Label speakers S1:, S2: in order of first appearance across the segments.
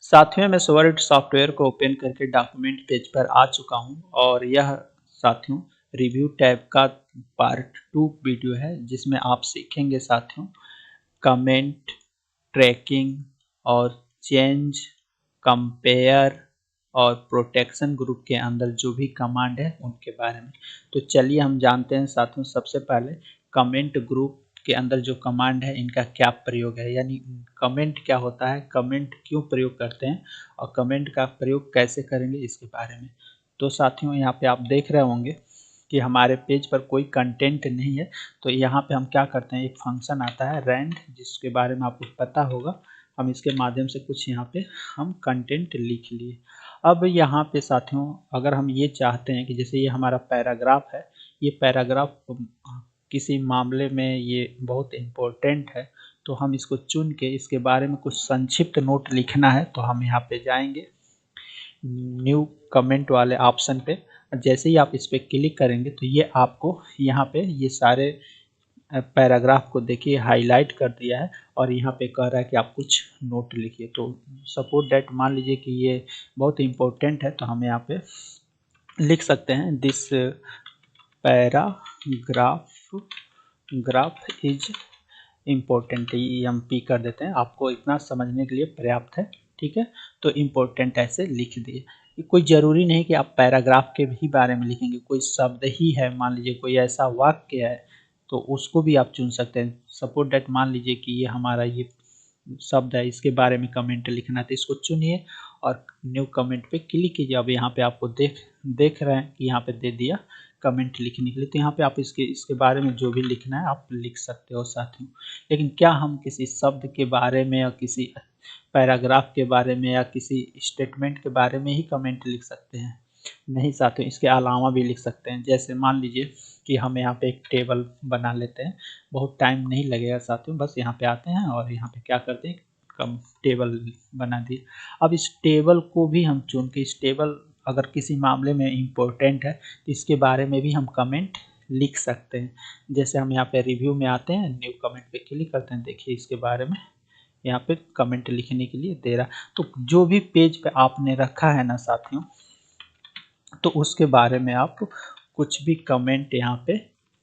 S1: साथियों मैं word software को ओपन करके डॉक्यूमेंट पेज पर आ चुका हूं और यह साथियों रिव्यू टैब का पार्ट 2 वीडियो है जिसमें आप सीखेंगे साथियों कमेंट, ट्रैकिंग और चेंज, कंपेयर और प्रोटेक्शन ग्रुप के अंदर जो भी कमांड है उनके बारे में। तो चलिए हम जानते हैं साथियों सबसे पहले कमेंट ग्रुप के अंदर जो कमांड है इनका क्या प्रयोग है, यानी कमेंट क्या होता है, कमेंट क्यों प्रयोग करते हैं और कमेंट का प्रयोग कैसे करेंगे इसके बारे में। तो साथियों यहाँ पे आप देख रहे होंगे कि हमारे पेज पर कोई कंटेंट नहीं है, तो यहाँ पे हम क्या करते हैं, एक फंक्शन आता है रैंड जिसके बारे में आपको पता होगा। हम इसके माध्यम से कुछ यहाँ पे हम कंटेंट लिख लिए। अब यहाँ पे साथियों अगर हम ये चाहते हैं कि जैसे ये हमारा पैराग्राफ है, ये पैराग्राफ किसी मामले में ये बहुत इम्पोर्टेंट है, तो हम इसको चुन के इसके बारे में कुछ संक्षिप्त नोट लिखना है, तो हम यहाँ पे जाएंगे न्यू कमेंट वाले ऑप्शन पे। जैसे ही आप इस पर क्लिक करेंगे तो ये आपको यहाँ पे ये सारे पैराग्राफ को देखिए हाईलाइट कर दिया है और यहाँ पे कह रहा है कि आप कुछ नोट लिखिए। तो सपोज दैट मान लीजिए कि ये बहुत इम्पोर्टेंट है, तो हम यहाँ पे लिख सकते हैं दिस पैराग्राफ इज इम्पोर्टेंट, हम पी कर देते हैं, आपको इतना समझने के लिए पर्याप्त है। ठीक है, तो इम्पोर्टेंट ऐसे लिख दिए। कोई ज़रूरी नहीं कि आप पैराग्राफ के भी बारे में लिखेंगे, कोई शब्द ही है, मान लीजिए कोई ऐसा वाक्य है तो उसको भी आप चुन सकते हैं। सपोज दैट मान लीजिए कि ये हमारा ये शब्द है, इसके बारे में कमेंट लिखना है, तो इसको चुनिए और न्यू कमेंट पे क्लिक कीजिए। अब यहाँ पे आपको देख रहे हैं कि यहाँ पे दे दिया कमेंट लिखने के लिए, तो यहाँ पे आप इसके बारे में जो भी लिखना है आप लिख सकते हो साथियों। लेकिन क्या हम किसी शब्द के बारे में या किसी पैराग्राफ के बारे में या किसी स्टेटमेंट के बारे में ही कमेंट लिख सकते हैं? नहीं साथियों, इसके अलावा भी लिख सकते हैं। जैसे मान लीजिए कि हम यहाँ पे एक टेबल बना लेते हैं, बहुत टाइम नहीं लगेगा साथियों, बस यहाँ पे आते हैं और यहाँ पे क्या करते हैं, कम टेबल बना दिए। अब इस टेबल को भी हम चुन के, इस टेबल अगर किसी मामले में इम्पोर्टेंट है तो इसके बारे में भी हम कमेंट लिख सकते हैं। जैसे हम यहाँ पे रिव्यू में आते हैं, न्यू कमेंट पे क्लिक करते हैं, देखिए इसके बारे में यहाँ पे कमेंट लिखने के लिए दे रहा। तो जो भी पेज पे आपने रखा है ना साथियों, तो उसके बारे में आप कुछ भी कमेंट यहाँ पे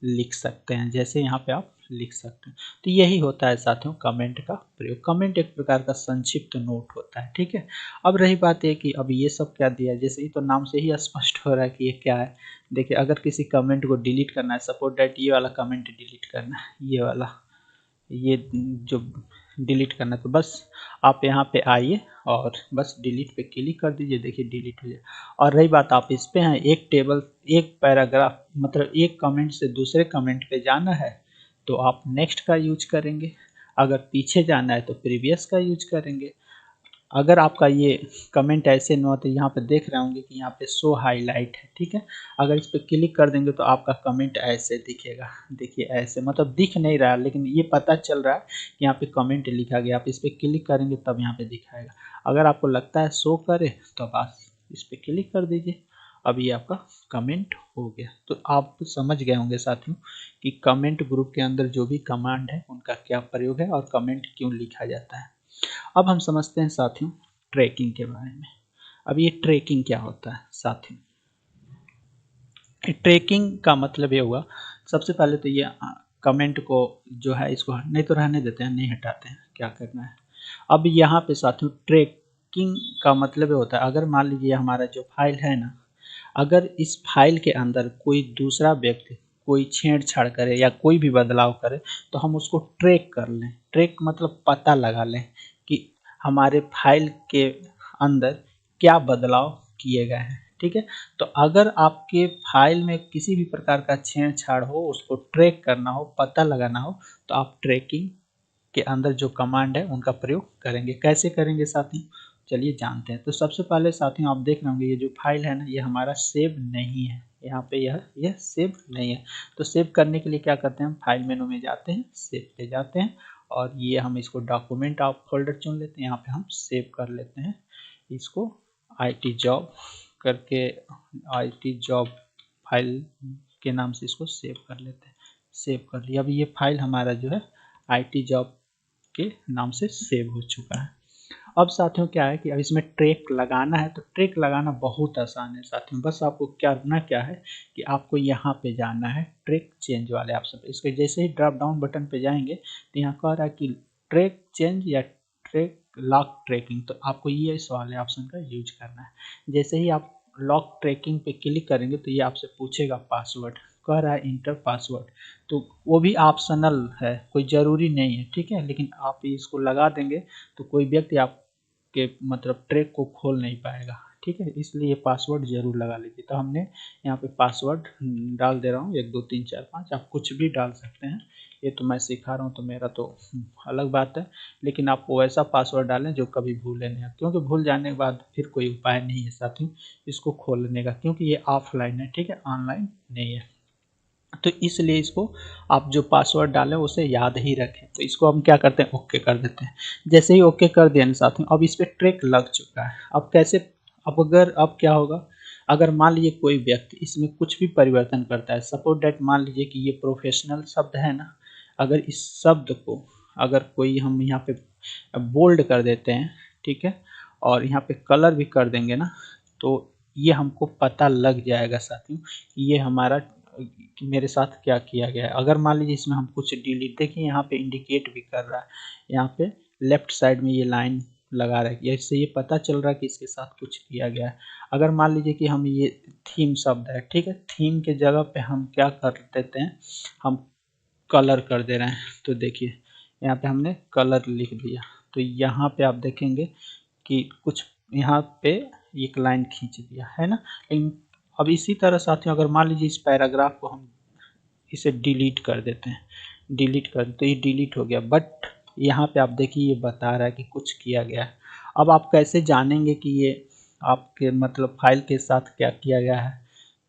S1: लिख सकते हैं, जैसे यहाँ पे आप लिख सकते हैं। तो यही होता है साथियों कमेंट का प्रयोग। कमेंट एक प्रकार का संक्षिप्त नोट होता है। ठीक है, अब रही बात है कि अब ये सब क्या दिया है, जैसे ही तो नाम से ही स्पष्ट हो रहा है कि ये क्या है। देखिए अगर किसी कमेंट को डिलीट करना है, सपोज दैट ये वाला कमेंट डिलीट करना है, ये वाला, ये जो डिलीट करना, तो बस आप यहाँ पे आइए और बस डिलीट पे क्लिक कर दीजिए, देखिए डिलीट हो जाए। और रही बात आप इस पे हैं, एक टेबल एक पैराग्राफ मतलब एक कमेंट से दूसरे कमेंट पे जाना है तो आप नेक्स्ट का यूज करेंगे, अगर पीछे जाना है तो प्रीवियस का यूज करेंगे। अगर आपका ये कमेंट ऐसे न हो तो यहाँ पे देख रहे होंगे कि यहाँ पे शो हाईलाइट है। ठीक है, अगर इस पर क्लिक कर देंगे तो आपका कमेंट ऐसे दिखेगा, देखिए ऐसे, मतलब दिख नहीं रहा है लेकिन ये पता चल रहा है कि यहाँ पे कमेंट लिखा गया। आप इस पर क्लिक करेंगे तब यहाँ पे दिखाएगा। अगर आपको लगता है शो करे तो बस इस पर क्लिक कर दीजिए, अब ये आपका कमेंट हो गया। तो आप समझ गए होंगे साथियों कि कमेंट ग्रुप के अंदर जो भी कमांड है उनका क्या प्रयोग है और कमेंट क्यों लिखा जाता है। अब हम समझते हैं साथियों ट्रैकिंग के बारे में। अब ये ट्रैकिंग क्या होता है साथियों, ट्रैकिंग का मतलब ये हुआ, सबसे पहले तो ये कमेंट को जो है इसको नहीं तो रहने देते हैं, नहीं हटाते हैं, क्या करना है। अब यहाँ पे साथियों ट्रैकिंग का मतलब ये होता है, अगर मान लीजिए हमारा जो फाइल है ना, अगर इस फाइल के अंदर कोई दूसरा व्यक्ति कोई छेड़छाड़ करे या कोई भी बदलाव करे तो हम उसको ट्रैक कर लें। ट्रैक मतलब पता लगा लें कि हमारे फाइल के अंदर क्या बदलाव किए गए हैं। ठीक है, तो अगर आपके फाइल में किसी भी प्रकार का छेड़छाड़ हो, उसको ट्रैक करना हो, पता लगाना हो, तो आप ट्रैकिंग के अंदर जो कमांड है उनका प्रयोग करेंगे। कैसे करेंगे साथियों, चलिए जानते हैं। तो सबसे पहले साथियों आप देख रहे होंगे ये जो फाइल है ना, ये हमारा सेव नहीं है, यहाँ पे यह सेव नहीं है। तो सेव करने के लिए क्या करते हैं, हम फाइल मेनू में जाते हैं, सेव पे जाते हैं और ये हम इसको डॉक्यूमेंट आप फोल्डर चुन लेते हैं, यहाँ पे हम सेव कर लेते हैं इसको, IT जॉब करके, IT जॉब फाइल के नाम से इसको सेव कर लेते हैं। सेव कर लिया। अब ये फाइल हमारा जो है IT जॉब के नाम से सेव हो चुका है। अब साथियों क्या है कि अब इसमें ट्रैक लगाना है, तो ट्रैक लगाना बहुत आसान है साथियों। बस आपको करना क्या है कि आपको यहाँ पे जाना है ट्रैक चेंज वाले ऑप्शन पे। इसके जैसे ही ड्रॉप डाउन बटन पे जाएंगे तो यहाँ कह रहा है कि ट्रैक चेंज या ट्रैक लॉक ट्रैकिंग, तो आपको ये इस वाले ऑप्शन का यूज करना है। जैसे ही आप लॉक ट्रैकिंग पे क्लिक करेंगे तो ये आपसे पूछेगा पासवर्ड, कह रहा है इंटर पासवर्ड, तो वो भी ऑप्शनल है, कोई ज़रूरी नहीं है, ठीक है। लेकिन आप इसको लगा देंगे तो कोई व्यक्ति आपके मतलब ट्रैक को खोल नहीं पाएगा, ठीक है। इसलिए पासवर्ड जरूर लगा लीजिए। तो हमने यहाँ पे पासवर्ड डाल दे रहा हूँ 1 2 3 4 5, आप कुछ भी डाल सकते हैं। ये तो मैं सिखा रहा हूँ तो मेरा तो अलग बात है, लेकिन आप वैसा पासवर्ड डालें जो कभी भूलें नहीं, क्योंकि भूल जाने के बाद फिर कोई उपाय नहीं है साथियों इसको खोलने का, क्योंकि ये ऑफलाइन है, ठीक है, ऑनलाइन नहीं है। तो इसलिए इसको आप जो पासवर्ड डालें उसे याद ही रखें। तो इसको हम क्या करते हैं, ओके कर देते हैं। जैसे ही ओके कर दिया साथियों, अब इस पर ट्रैक लग चुका है। अब कैसे, अब क्या होगा, अगर मान लीजिए कोई व्यक्ति इसमें कुछ भी परिवर्तन करता है, सपोज डेट मान लीजिए कि ये प्रोफेशनल शब्द है ना, अगर इस शब्द को अगर कोई हम यहाँ पे बोल्ड कर देते हैं, ठीक है, और यहाँ पे कलर भी कर देंगे ना, तो ये हमको पता लग जाएगा साथियों कि ये हमारा कि मेरे साथ क्या किया गया है। अगर मान लीजिए इसमें हम कुछ डिलीट, देखिए यहाँ पे इंडिकेट भी कर रहा है, यहाँ पे लेफ्ट साइड में ये लाइन लगा रहा है, इससे ये पता चल रहा है कि इसके साथ कुछ किया गया है। अगर मान लीजिए कि हम ये थीम शब्द है, ठीक है, थीम के जगह पे हम क्या कर देते हैं, हम कलर कर दे रहे हैं। तो देखिए यहाँ पे हमने कलर लिख दिया, तो यहाँ पे आप देखेंगे कि कुछ यहाँ पे एक लाइन खींच दिया है ना। लेकिन अब इसी तरह साथियों अगर मान लीजिए इस पैराग्राफ को हम इसे डिलीट कर देते हैं, डिलीट कर तो ये डिलीट हो गया, बट यहाँ पे आप देखिए ये बता रहा है कि कुछ किया गया है। अब आप कैसे जानेंगे कि ये आपके मतलब फाइल के साथ क्या किया गया है,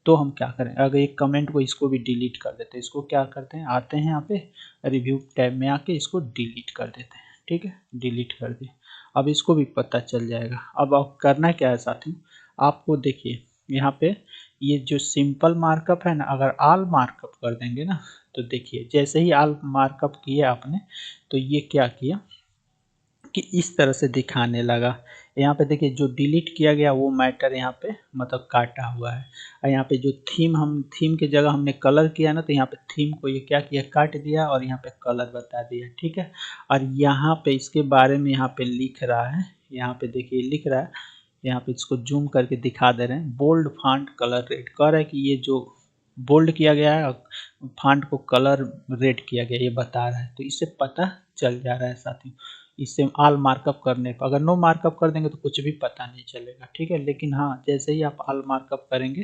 S1: तो हम क्या करें, अगर एक कमेंट को इसको भी डिलीट कर देते हैं, इसको क्या करते हैं, आते हैं यहाँ पे रिव्यू टैब में आके इसको डिलीट कर देते हैं, ठीक है, डिलीट कर दिए। अब इसको भी पता चल जाएगा। अब आप करना क्या है साथियों, आपको देखिए यहाँ पे ये जो सिंपल मार्कअप है ना, अगर ऑल मार्कअप कर देंगे ना, तो देखिए जैसे ही ऑल मार्कअप किया आपने, तो ये क्या किया कि इस तरह से दिखाने लगा। यहाँ पे देखिए जो डिलीट किया गया वो मैटर यहाँ पे मतलब काटा हुआ है, और यहाँ पे जो थीम के जगह हमने कलर किया ना, तो यहाँ पे थीम को ये क्या किया, काट दिया और यहाँ पे कलर बता दिया, ठीक है। और यहाँ पे इसके बारे में यहाँ पे लिख रहा है, यहाँ पे देखिए लिख रहा है, यहाँ पे इसको जूम करके दिखा दे रहे हैं, बोल्ड फॉन्ट कलर रेड, कह रहा है कि ये जो बोल्ड किया गया है और फॉन्ट को कलर रेड किया गया ये बता रहा है। तो इससे पता चल जा रहा है साथियों, इससे ऑल मार्कअप करने पर, अगर नो मार्कअप कर देंगे तो कुछ भी पता नहीं चलेगा, ठीक है। लेकिन हाँ जैसे ही आप ऑल मार्कअप करेंगे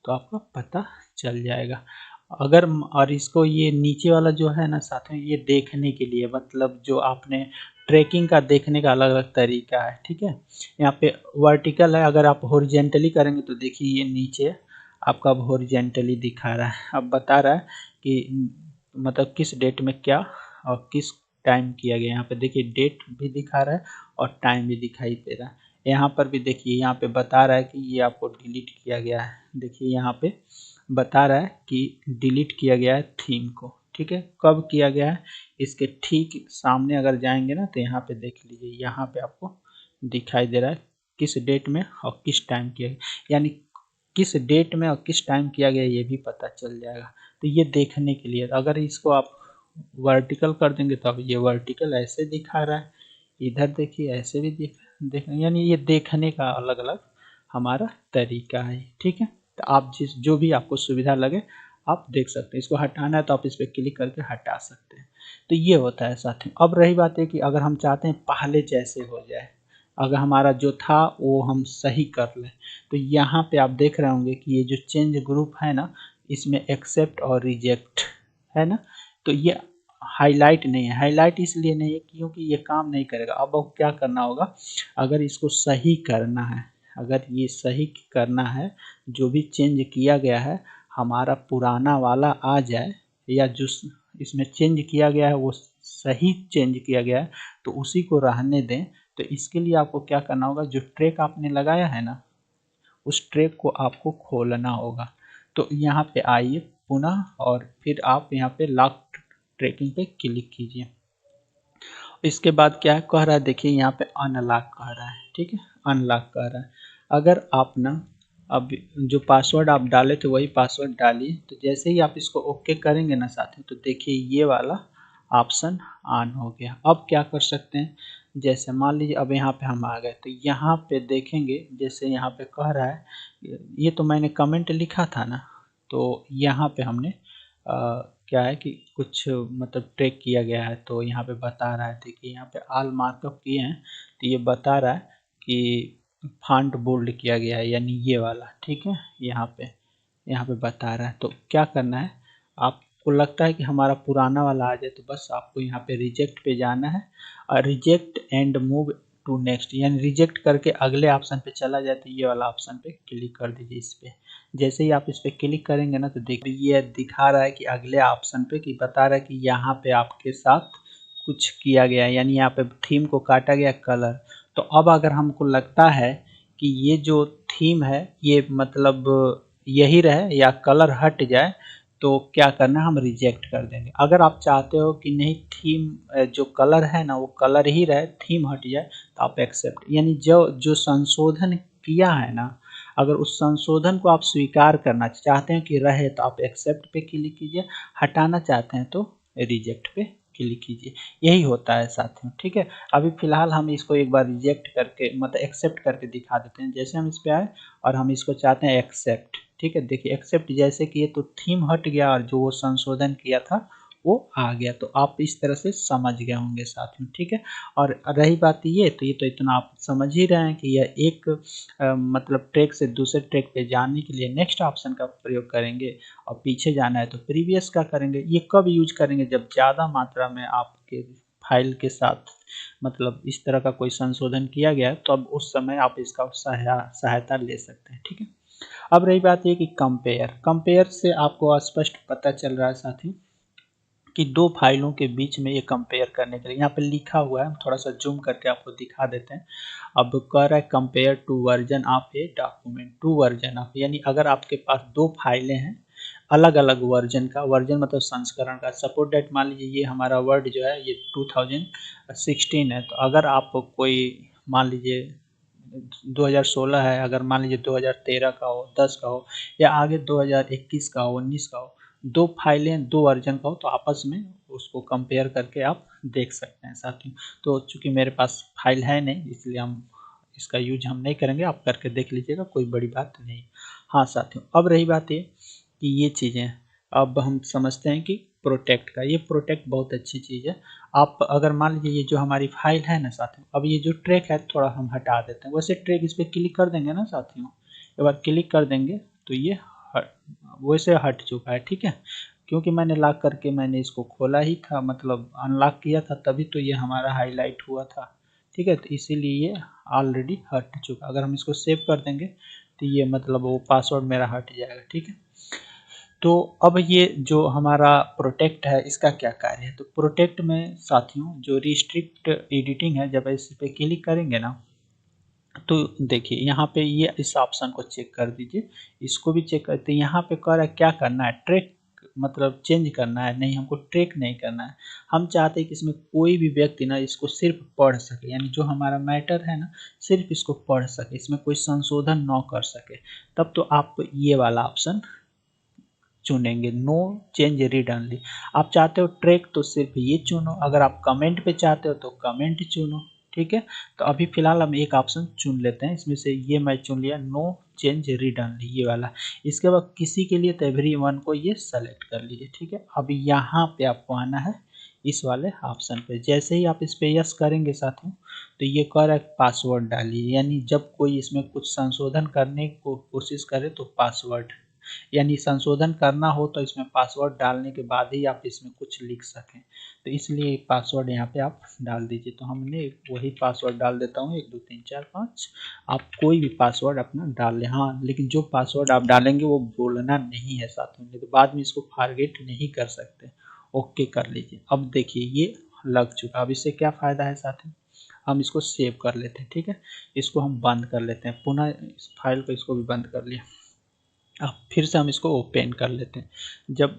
S1: तो आपका पता चल जाएगा। अगर और इसको ये नीचे वाला जो है ना साथियों, ये देखने के लिए मतलब जो आपने ट्रैकिंग का देखने का अलग अलग तरीका है, ठीक है। यहाँ पे वर्टिकल है, अगर आप हॉरिजेंटली करेंगे तो देखिए ये नीचे आपका अब हॉरिजेंटली दिखा रहा है, अब बता रहा है कि मतलब किस डेट में क्या और किस टाइम किया गया। यहाँ पे देखिए डेट भी दिखा रहा है और टाइम भी दिखाई दे रहा है। यहाँ पर भी देखिए यहाँ पे बता रहा है कि ये आपको डिलीट किया गया है, देखिए यहाँ पे बता रहा है कि डिलीट किया गया है थीम को, ठीक है। कब किया गया है, इसके ठीक सामने अगर जाएंगे ना तो यहाँ पे देख लीजिए, यहाँ पे आपको दिखाई दे रहा है किस डेट में और किस टाइम किया गया, यानी किस डेट में और किस टाइम किया गया ये भी पता चल जाएगा। तो ये देखने के लिए अगर इसको आप वर्टिकल कर देंगे तो अब ये वर्टिकल ऐसे दिखा रहा है, इधर देखिए ऐसे भी देख यानी ये देखने का अलग अलग हमारा तरीका है, ठीक है। तो आप जो भी आपको सुविधा लगे आप देख सकते हैं। इसको हटाना है तो आप इस पर क्लिक करके हटा सकते हैं। तो ये होता है साथियों। अब रही बात है कि अगर हम चाहते हैं पहले जैसे हो जाए, अगर हमारा जो था वो हम सही कर लें, तो यहाँ पे आप देख रहे होंगे कि ये जो चेंज ग्रुप है ना, इसमें एक्सेप्ट और रिजेक्ट है ना, तो ये हाईलाइट नहीं है। हाईलाइट इसलिए नहीं है क्योंकि ये काम नहीं करेगा। अब क्या करना होगा, अगर इसको सही करना है, अगर ये सही करना है, जो भी चेंज किया गया है हमारा पुराना वाला आ जाए, या जो इसमें चेंज किया गया है वो सही चेंज किया गया है तो उसी को रहने दें। तो इसके लिए आपको क्या करना होगा, जो ट्रैक आपने लगाया है ना उस ट्रैक को आपको खोलना होगा। तो यहाँ पे आइए पुनः और फिर आप यहाँ पे लॉक ट्रैकिंग पे क्लिक कीजिए। इसके बाद क्या है, कह रहा है, देखिए यहाँ पे अनलॉक कह रहा है, ठीक है, अनलॉक कह रहा है। अगर आप ना अब जो पासवर्ड आप डाले थे वही पासवर्ड डालिए, तो जैसे ही आप इसको ओके करेंगे ना साथियों, तो देखिए ये वाला ऑप्शन ऑन हो गया। अब क्या कर सकते हैं, जैसे मान लीजिए अब यहाँ पे हम आ गए, तो यहाँ पे देखेंगे, जैसे यहाँ पे कह रहा है, ये तो मैंने कमेंट लिखा था ना, तो यहाँ पे हमने क्या है कि कुछ मतलब ट्रैक किया गया है, तो यहाँ पे बता रहा है, देखिए यहाँ पे ऑल मार्कअप किए हैं, तो ये बता रहा है कि फॉन्ट बोल्ड किया गया है, यानी ये वाला, ठीक है, यहाँ पे बता रहा है। तो क्या करना है, आपको लगता है कि हमारा पुराना वाला आ जाए, तो बस आपको यहाँ पे रिजेक्ट पे जाना है, और reject and move to next, यानी रिजेक्ट करके अगले ऑप्शन पे चला जाए, तो ये वाला ऑप्शन पे क्लिक कर दीजिए इस पे। जैसे ही आप इस पे क्लिक करेंगे ना, तो देखिए ये दिखा रहा है कि अगले ऑप्शन पे, कि बता रहा है कि यहाँ पे आपके साथ कुछ किया गया है, यानी यहाँ पे थीम को काटा गया कलर। तो अब अगर हमको लगता है कि ये जो थीम है ये मतलब यही रहे या कलर हट जाए, तो क्या करना है, हम रिजेक्ट कर देंगे। अगर आप चाहते हो कि नहीं थीम जो कलर है ना वो कलर ही रहे, थीम हट जाए, तो आप एक्सेप्ट, यानी जो जो संशोधन किया है ना, अगर उस संशोधन को आप स्वीकार करना चाहते हैं कि रहे, तो आप एक्सेप्ट पे क्लिक कीजिए, हटाना चाहते हैं तो रिजेक्ट पे क्लिक कीजिए। यही होता है साथियों, ठीक है। अभी फिलहाल हम इसको एक बार रिजेक्ट करके मतलब एक्सेप्ट करके दिखा देते हैं। जैसे हम इस पे आए और हम इसको चाहते हैं एक्सेप्ट, ठीक है, देखिए एक्सेप्ट जैसे किए तो थीम हट गया और जो वो संशोधन किया था वो आ गया। तो आप इस तरह से समझ गए होंगे साथियों, ठीक है। और रही बात ये, तो ये तो इतना आप समझ ही रहे हैं कि यह एक मतलब ट्रैक से दूसरे ट्रैक पे जाने के लिए नेक्स्ट ऑप्शन का प्रयोग करेंगे, और पीछे जाना है तो प्रीवियस का करेंगे। ये कब यूज करेंगे, जब ज़्यादा मात्रा में आपके फाइल के साथ मतलब इस तरह का कोई संशोधन किया गया है, तो अब उस समय आप इसका सहायता ले सकते हैं, ठीक है। अब रही बात ये कि कंपेयर से आपको स्पष्ट पता चल रहा है साथियों कि दो फाइलों के बीच में ये कंपेयर करने के लिए यहाँ पे लिखा हुआ है, थोड़ा सा जूम करके आपको दिखा देते हैं। अब कह रहा है compare to version of a document, to version of, यानी अगर आपके पास दो फाइलें हैं अलग अलग वर्जन का, वर्जन मतलब संस्करण का, सपोज डेट मान लीजिए ये हमारा वर्ड जो है ये 2016 है, तो अगर आप कोई मान लीजिए 2016 है, अगर मान लीजिए 2013 का हो, 10 का हो, या आगे 2021 का हो, 19 का हो, दो फाइलें दो वर्जन का हो, तो आपस में उसको कंपेयर करके आप देख सकते हैं साथियों। तो चूंकि मेरे पास फाइल है नहीं, इसलिए हम इसका यूज हम नहीं करेंगे, आप करके देख लीजिएगा, कोई बड़ी बात नहीं। हाँ साथियों, अब रही बात ये कि ये चीज़ें अब हम समझते हैं कि प्रोटेक्ट का, ये प्रोटेक्ट बहुत अच्छी चीज़ है। आप अगर मान लीजिए ये जो हमारी फाइल है ना साथियों, अब ये जो ट्रैक है थोड़ा हम हटा देते हैं, वैसे ट्रैक इस पर क्लिक कर देंगे ना साथियों, एक बार क्लिक कर देंगे तो ये वैसे हट चुका है, ठीक है, क्योंकि मैंने लॉक करके मैंने इसको खोला ही था, मतलब अनलॉक किया था, तभी तो ये हमारा हाईलाइट हुआ था, ठीक है, तो इसीलिए ये ऑलरेडी हट चुका। अगर हम इसको सेव कर देंगे तो ये मतलब वो पासवर्ड मेरा हट जाएगा, ठीक है। तो अब ये जो हमारा प्रोटेक्ट है इसका क्या कार्य है, तो प्रोटेक्ट में साथियों जो रिस्ट्रिक्ट एडिटिंग है, जब इस पे क्लिक करेंगे ना, तो देखिए यहाँ पे ये इस ऑप्शन को चेक कर दीजिए, इसको भी चेक करते हैं। यहाँ पे कह रहा है क्या करना है, ट्रैक मतलब चेंज करना है, नहीं हमको ट्रैक नहीं करना है। हम चाहते हैं कि इसमें कोई भी व्यक्ति ना इसको सिर्फ पढ़ सके, यानी जो हमारा मैटर है ना सिर्फ इसको पढ़ सके, इसमें कोई संशोधन न कर सके। तब तो आप ये वाला ऑप्शन चुनेंगे, नो चेंज रीड ओनली। आप चाहते हो ट्रैक तो सिर्फ ये चुनो, अगर आप कमेंट पे चाहते हो तो कमेंट चुनो, ठीक है। तो अभी फिलहाल हम एक ऑप्शन चुन लेते हैं, इसमें से ये मैं चुन लिया, नो चेंज रीड ओनली, ये वाला। इसके बाद किसी के लिए तो एवरीवन को ये सेलेक्ट कर लीजिए, ठीक है। अब यहाँ पे आपको आना है इस वाले ऑप्शन पे, जैसे ही आप इस पे यस करेंगे साथियों, तो ये कह रहा है पासवर्ड डालिए, यानी जब कोई इसमें कुछ संशोधन करने की कोशिश करे तो पासवर्ड, यानी संशोधन करना हो तो इसमें पासवर्ड डालने के बाद ही आप इसमें कुछ लिख सकें, तो इसलिए पासवर्ड यहाँ पे आप डाल दीजिए। तो हमने वही पासवर्ड डाल देता हूँ, 1 2 3 4 5। आप कोई भी पासवर्ड अपना डाल लें, हाँ लेकिन जो पासवर्ड आप डालेंगे वो बोलना नहीं है साथियों, नहीं तो बाद में इसको फॉरगेट नहीं कर सकते। ओके कर लीजिए। अब देखिए ये लग चुका। अब इससे क्या फ़ायदा है साथियों, हम इसको सेव कर लेते हैं, ठीक है। इसको हम बंद कर लेते हैं, पुनः इस फाइल को इसको भी बंद कर लिया। अब फिर से हम इसको ओपन कर लेते हैं। जब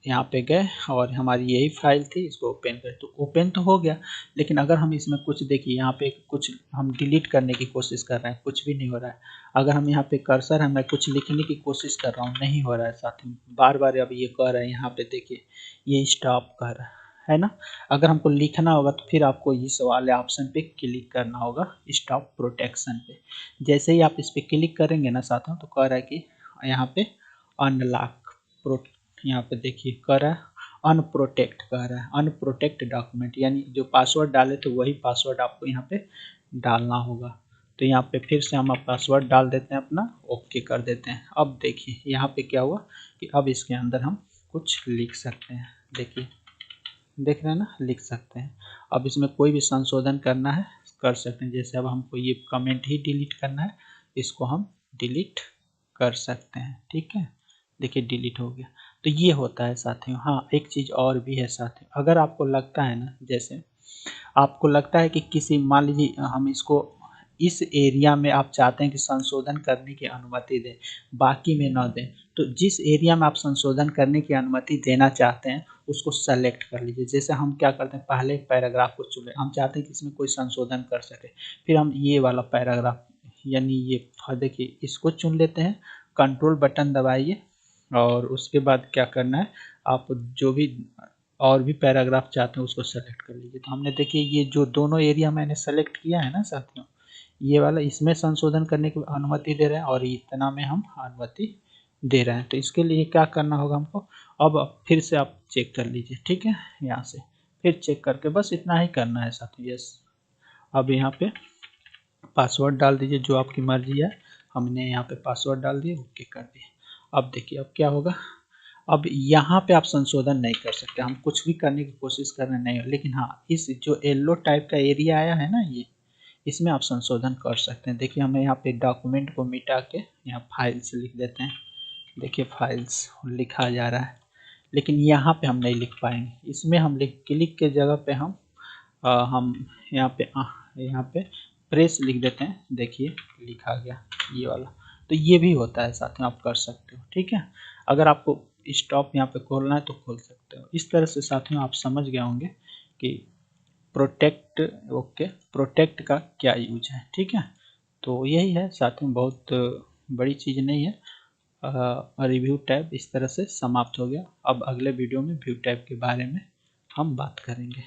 S1: यहाँ पे गए और हमारी यही फाइल थी, इसको ओपन करें तो ओपन तो हो गया। लेकिन अगर हम इसमें कुछ देखिए, यहाँ पे कुछ हम डिलीट करने की कोशिश कर रहे हैं, कुछ भी नहीं हो रहा है। अगर हम यहाँ पे कर्सर है, मैं कुछ लिखने की कोशिश कर रहा हूँ, नहीं हो रहा है साथियों, बार बार अब ये कह रहा है, यहाँ पे देखिए ये स्टॉप कर रहा है ना। अगर हमको लिखना होगा तो फिर आपको इस वाले ऑप्शन पे क्लिक करना होगा, स्टॉप प्रोटेक्शन पे। जैसे ही आप इस पे क्लिक करेंगे ना साथियों, तो कह रहा है कि यहाँ पे अनलॉक प्रो, यहाँ पे देखिए कह रहा है अनप्रोटेक्ट, कह रहा है अनप्रोटेक्ट डॉक्यूमेंट, यानी जो पासवर्ड डाले तो वही पासवर्ड आपको यहाँ पे डालना होगा। तो यहाँ पे फिर से हम पासवर्ड डाल देते हैं अपना, ओके कर देते हैं। अब देखिए यहाँ पे क्या हुआ कि अब इसके अंदर हम कुछ लिख सकते हैं, देखिए देख रहे हैं ना, लिख सकते हैं। अब इसमें कोई भी संशोधन करना है कर सकते हैं। जैसे अब हमको ये कमेंट ही डिलीट करना है, इसको हम डिलीट कर सकते हैं, ठीक है। देखिए डिलीट हो गया। तो ये होता है साथियों। हाँ, एक चीज़ और भी है साथियों, अगर आपको लगता है ना, जैसे आपको लगता है कि किसी, मान लीजिए हम इसको इस एरिया में आप चाहते हैं कि संशोधन करने की अनुमति दें, बाकी में ना दें, तो जिस एरिया में आप संशोधन करने की अनुमति देना चाहते हैं उसको सेलेक्ट कर लीजिए। जैसे हम क्या करते हैं, पहले पैराग्राफ को चुने, हम चाहते हैं कि इसमें कोई संशोधन कर सके, फिर हम ये वाला पैराग्राफ, यानी ये देखिए इसको चुन लेते हैं, कंट्रोल बटन दबाइए और उसके बाद क्या करना है, आप जो भी और भी पैराग्राफ चाहते हैं उसको सेलेक्ट कर लीजिए। तो हमने देखिए ये जो दोनों एरिया मैंने सेलेक्ट किया है ना साथियों, ये वाला इसमें संशोधन करने की अनुमति दे रहे हैं और इतना में हम अनुमति दे रहे हैं। तो इसके लिए क्या करना होगा हमको, अब फिर से आप चेक कर लीजिए, ठीक है। यहाँ से फिर चेक करके बस इतना ही करना है साथियों। यस, अब यहाँ पे पासवर्ड डाल दीजिए जो आपकी मर्जी है, हमने यहाँ पे पासवर्ड डाल दिए, ओके कर दिए। अब देखिए अब क्या होगा, अब यहाँ पे आप संशोधन नहीं कर सकते, हम कुछ भी करने की कोशिश कर रहे नहीं, लेकिन हाँ इस जो येलो टाइप का एरिया आया है ना, ये इसमें आप संशोधन कर सकते हैं। देखिए हमें यहाँ पे डॉक्यूमेंट को मिटा के यहाँ फाइल्स लिख देते हैं, देखिए फाइल्स लिखा जा रहा है, लेकिन यहाँ पे हम नहीं लिख पाएंगे। इसमें हम क्लिक के जगह पे हम यहाँ पे प्रेस लिख देते हैं, देखिए लिखा गया ये वाला। तो ये भी होता है साथियों, आप कर सकते हो, ठीक है। अगर आपको स्टॉप यहाँ पे खोलना है तो खोल सकते हो। इस तरह से साथियों आप समझ गए होंगे कि प्रोटेक्ट, ओके, प्रोटेक्ट का क्या यूज है, ठीक है। तो यही है साथियों, बहुत बड़ी चीज़ नहीं है। रिव्यू टैब इस तरह से समाप्त हो गया। अब अगले वीडियो में व्यू टैब के बारे में हम बात करेंगे।